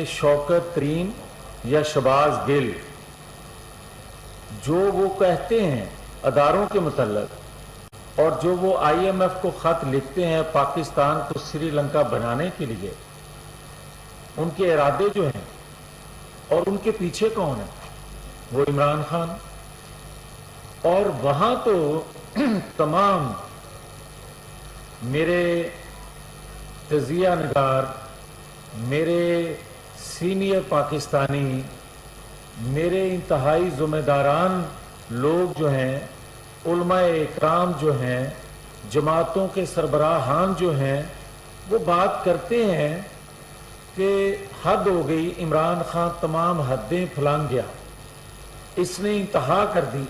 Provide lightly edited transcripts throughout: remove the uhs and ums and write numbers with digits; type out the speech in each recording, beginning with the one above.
شوکت ترین یا شہباز گل جو وہ کہتے ہیں اداروں کے متعلق اور جو وہ آئی ایم ایف کو خط لکھتے ہیں پاکستان کو سری لنکا بنانے کے لیے، ان کے ارادے جو ہیں اور ان کے پیچھے کون ہے، وہ عمران خان. اور وہاں تو تمام میرے تجزیہ نگار، میرے سینئر پاکستانی، میرے انتہائی ذمہ داران لوگ جو ہیں، علماء اکرام جو ہیں، جماعتوں کے سربراہان جو ہیں، وہ بات کرتے ہیں کہ حد ہو گئی، عمران خان تمام حدیں پھلانگ گیا، اس نے انتہا کر دی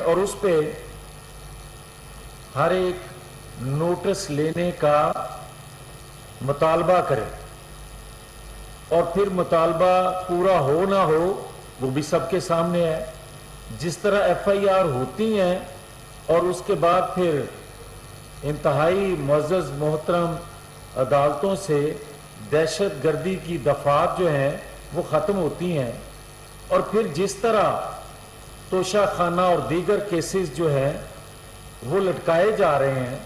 اور اس پہ ہر ایک نوٹس لینے کا مطالبہ کرے، اور پھر مطالبہ پورا ہو نہ ہو وہ بھی سب کے سامنے ہے. جس طرح ایف آئی آر ہوتی ہیں اور اس کے بعد پھر انتہائی معزز محترم عدالتوں سے دہشت گردی کی دفعات جو ہیں وہ ختم ہوتی ہیں، اور پھر جس طرح توشہ خانہ اور دیگر کیسز جو ہیں وہ لٹکائے جا رہے ہیں.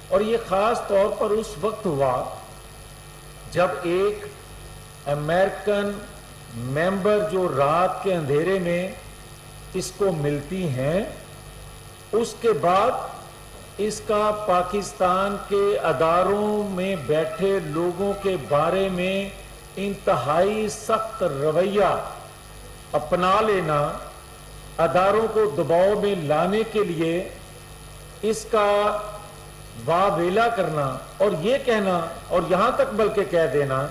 اور یہ خاص طور پر اس وقت ہوا جب ایک امریکن ممبر جو رات کے اندھیرے میں اس کو ملتی ہیں، اس کے بعد اس کا پاکستان کے اداروں میں بیٹھے لوگوں کے بارے میں انتہائی سخت رویہ اپنا لینا، اداروں کو دباؤ میں لانے کے لیے اس کا واویلا کرنا، اور یہ کہنا اور یہاں تک بلکہ کہہ دینا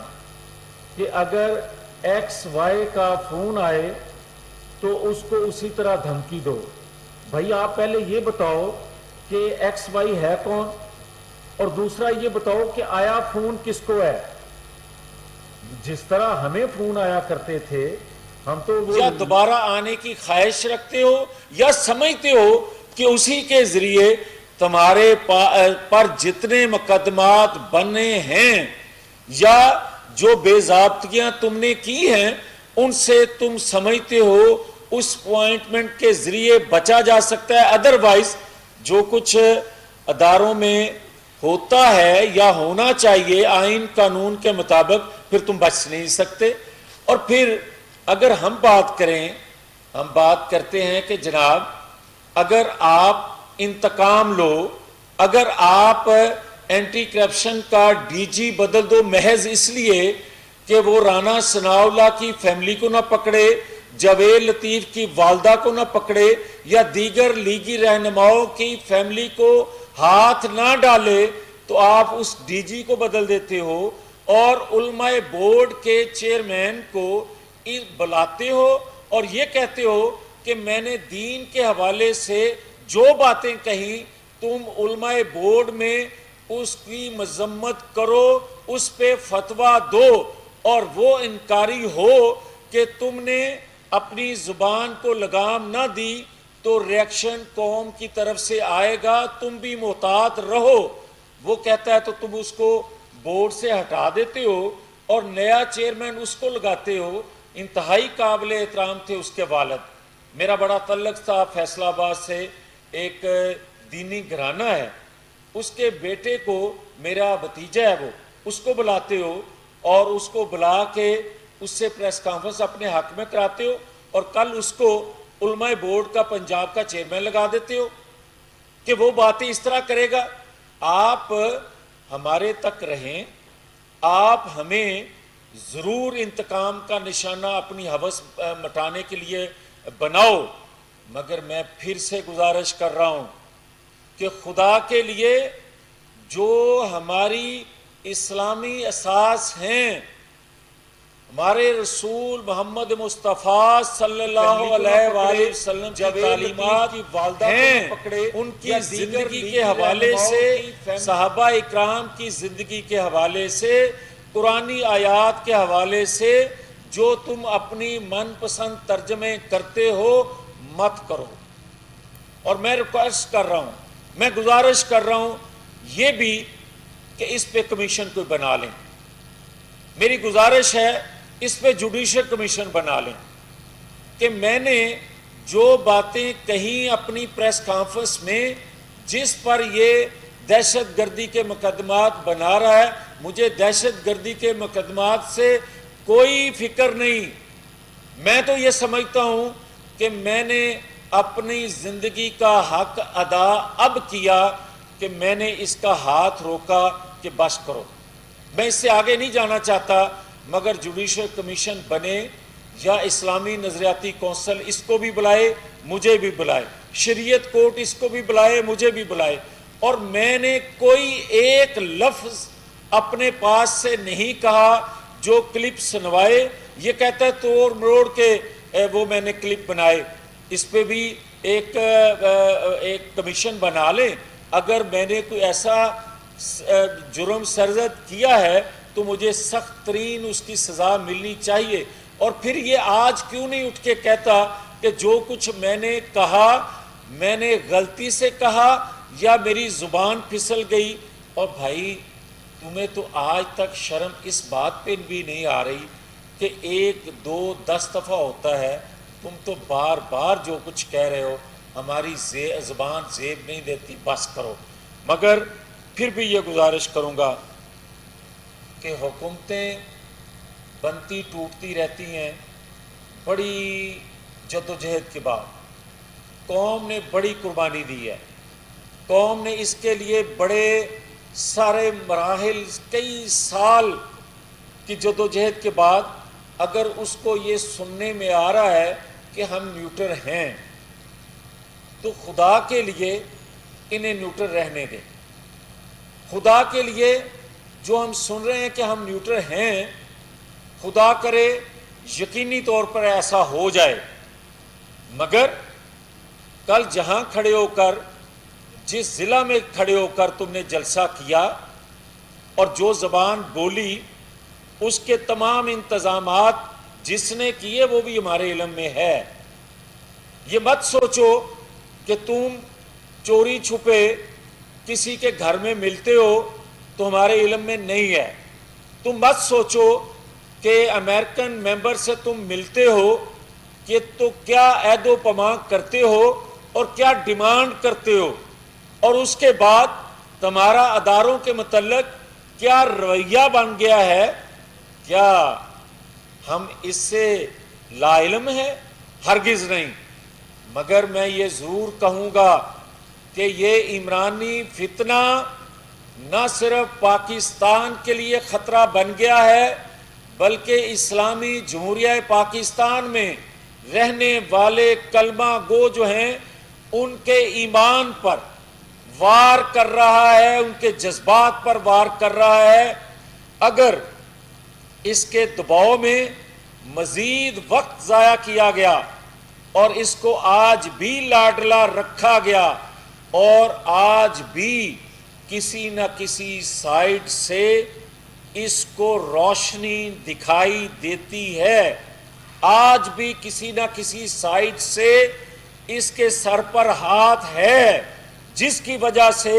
کہ اگر ایکس وائی کا فون آئے تو اس کو اسی طرح دھمکی دو. بھائی آپ پہلے یہ بتاؤ کہ ایکس وائی ہے کون، اور دوسرا یہ بتاؤ کہ آیا فون کس کو ہے. جس طرح ہمیں فون آیا کرتے تھے ہم تو یا دوبارہ آنے کی خواہش رکھتے ہو یا سمجھتے ہو کہ اسی کے ذریعے تمہارے پر جتنے مقدمات بنے ہیں یا جو بے ضابطگیاں تم نے کی ہیں ان سے تم سمجھتے ہو اس اپوائنٹمنٹ کے ذریعے بچا جا سکتا ہے. ادروائز جو کچھ اداروں میں ہوتا ہے یا ہونا چاہیے آئین قانون کے مطابق پھر تم بچ نہیں سکتے. اور پھر اگر ہم بات کریں، ہم بات کرتے ہیں کہ جناب اگر آپ انتقام لو، اگر آپ اینٹی کرپشن کا ڈی جی بدل دو محض اس لیے کہ وہ رانا ثناء اللہ کی فیملی کو نہ پکڑے، جاوید لطیف کی والدہ کو نہ پکڑے یا دیگر لیگی رہنماؤں کی فیملی کو ہاتھ نہ ڈالے، تو آپ اس ڈی جی کو بدل دیتے ہو اور علماء بورڈ کے چیئرمین کو بلاتے ہو اور یہ کہتے ہو کہ میں نے دین کے حوالے سے جو باتیں کہیں تم علماء بورڈ میں اس کی مذمت کرو، اس پہ فتویٰ دو، اور وہ انکاری ہو کہ تم نے اپنی زبان کو لگام نہ دی تو ریاکشن قوم کی طرف سے آئے گا، تم بھی محتاط رہو. وہ کہتا ہے تو تم اس کو بورڈ سے ہٹا دیتے ہو اور نیا چیئرمین اس کو لگاتے ہو. انتہائی قابل احترام تھے اس کے والد، میرا بڑا تعلق تھا فیصل آباد سے، ایک دینی گھرانہ ہے، اس کے بیٹے کو میرا بھتیجا ہے وہ، اس کو بلاتے ہو اور اس کو بلا کے اس سے پریس کانفرنس اپنے حق میں کراتے ہو، اور کل اس کو علماء بورڈ کا پنجاب کا چیئرمین لگا دیتے ہو کہ وہ باتیں اس طرح کرے گا. آپ ہمارے تک رہیں، آپ ہمیں ضرور انتقام کا نشانہ اپنی ہوس مٹانے کے لیے بناؤ، مگر میں پھر سے گزارش کر رہا ہوں کہ خدا کے لیے جو ہماری اسلامی اساس ہیں، ہمارے رسول محمد مصطفیٰ صلی اللہ علیہ وآلہ وسلم کی تعلیمات ہیں، ان کی زندگی کے حوالے سے، صحابہ اکرام کی زندگی کے حوالے سے، قرآنی آیات کے حوالے سے جو تم اپنی من پسند ترجمے کرتے ہو مت کرو. اور میں ریکویسٹ کر رہا ہوں، میں گزارش کر رہا ہوں یہ بھی کہ اس پہ کمیشن کوئی بنا لیں. میری گزارش ہے اس پہ جوڈیشل کمیشن بنا لیں کہ میں نے جو باتیں کہیں اپنی پریس کانفرنس میں جس پر یہ دہشت گردی کے مقدمات بنا رہا ہے، مجھے دہشت گردی کے مقدمات سے کوئی فکر نہیں. میں تو یہ سمجھتا ہوں کہ میں نے اپنی زندگی کا حق ادا اب کیا کہ میں نے اس کا ہاتھ روکا کہ بس کرو. میں اس سے آگے نہیں جانا چاہتا، مگر جوڈیشل کمیشن بنے یا اسلامی نظریاتی کونسل اس کو بھی بلائے، مجھے بھی بلائے، شریعت کورٹ اس کو بھی بلائے، مجھے بھی بلائے، اور میں نے کوئی ایک لفظ اپنے پاس سے نہیں کہا. جو کلپ سنوائے یہ کہتا ہے توڑ مروڑ کے وہ میں نے کلپ بنائے. اس پہ بھی ایک کمیشن بنا لیں. اگر میں نے کوئی ایسا جرم سرزد کیا ہے تو مجھے سخت ترین اس کی سزا ملنی چاہیے. اور پھر یہ آج کیوں نہیں اٹھ کے کہتا کہ جو کچھ میں نے کہا میں نے غلطی سے کہا یا میری زبان پھسل گئی. اور بھائی تمہیں تو آج تک شرم اس بات پہ بھی نہیں آ رہی کہ 1 2 10 دفعہ ہوتا ہے، تم تو بار بار جو کچھ کہہ رہے ہو ہماری زبان زیب نہیں دیتی، بس کرو. مگر پھر بھی یہ گزارش کروں گا کہ حکومتیں بنتی ٹوٹتی رہتی ہیں. بڑی جدوجہد کے بعد قوم نے بڑی قربانی دی ہے. قوم نے اس کے لیے بڑے سارے مراحل، کئی سال کی جدوجہد کے بعد اگر اس کو یہ سننے میں آ رہا ہے کہ ہم نیوٹر ہیں تو خدا کے لیے انہیں نیوٹر رہنے دیں. خدا کے لیے جو ہم سن رہے ہیں کہ ہم نیوٹر ہیں، خدا کرے یقینی طور پر ایسا ہو جائے. مگر کل جہاں کھڑے ہو کر، جس ضلع میں کھڑے ہو کر تم نے جلسہ کیا اور جو زبان بولی، اس کے تمام انتظامات جس نے کیے وہ بھی ہمارے علم میں ہے. یہ مت سوچو کہ تم چوری چھپے کسی کے گھر میں ملتے ہو تو ہمارے علم میں نہیں ہے. تم مت سوچو کہ امریکن ممبر سے تم ملتے ہو کہ تو کیا عہد و پیمان کرتے ہو اور کیا ڈیمانڈ کرتے ہو، اور اس کے بعد تمہارا اداروں کے متعلق کیا رویہ بن گیا ہے. کیا ہم اس سے لا علم ہیں؟ ہرگز نہیں. مگر میں یہ ضرور کہوں گا کہ یہ عمرانی فتنہ نہ صرف پاکستان کے لیے خطرہ بن گیا ہے بلکہ اسلامی جمہوریہ پاکستان میں رہنے والے کلمہ گو جو ہیں ان کے ایمان پر وار کر رہا ہے، ان کے جذبات پر وار کر رہا ہے. اگر اس کے دباؤ میں مزید وقت ضائع کیا گیا اور اس کو آج بھی لاڈلا رکھا گیا اور آج بھی کسی نہ کسی سائڈ سے اس کو روشنی دکھائی دیتی ہے، آج بھی کسی نہ کسی سائڈ سے اس کے سر پر ہاتھ ہے، جس کی وجہ سے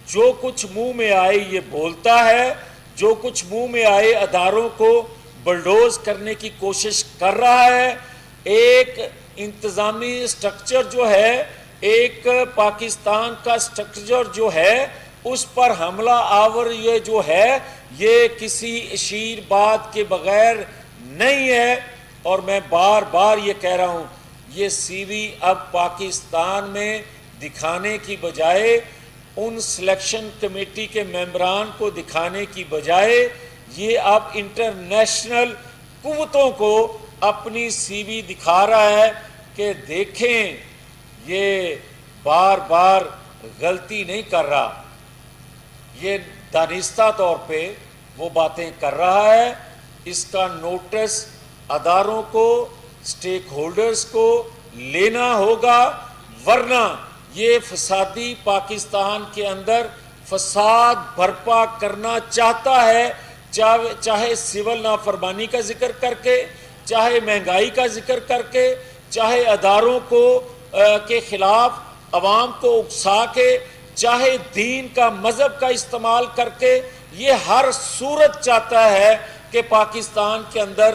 جو کچھ منہ میں آئے یہ بولتا ہے، جو کچھ منہ میں آئے اداروں کو بلڈوز کرنے کی کوشش کر رہا ہے. ایک انتظامی سٹرکچر جو ہے، ایک پاکستان کا سٹرکچر جو ہے، اس پر حملہ آور یہ جو ہے یہ کسی اشیر بات کے بغیر نہیں ہے. اور میں بار بار یہ کہہ رہا ہوں، یہ سی وی اب پاکستان میں دکھانے کی بجائے، ان سلیکشن کمیٹی کے ممبران کو دکھانے کی بجائے، یہ اب انٹرنیشنل قوتوں کو اپنی سی وی دکھا رہا ہے کہ دیکھیں یہ بار بار غلطی نہیں کر رہا، یہ دانستہ طور پہ وہ باتیں کر رہا ہے. اس کا نوٹس اداروں کو، سٹیک ہولڈرز کو لینا ہوگا، ورنہ یہ فسادی پاکستان کے اندر فساد برپا کرنا چاہتا ہے، چاہے سول نافرمانی کا ذکر کر کے، چاہے مہنگائی کا ذکر کر کے، چاہے اداروں کو کے خلاف عوام کو اکسا کے، چاہے دین کا مذہب کا استعمال کر کے. یہ ہر صورت چاہتا ہے کہ پاکستان کے اندر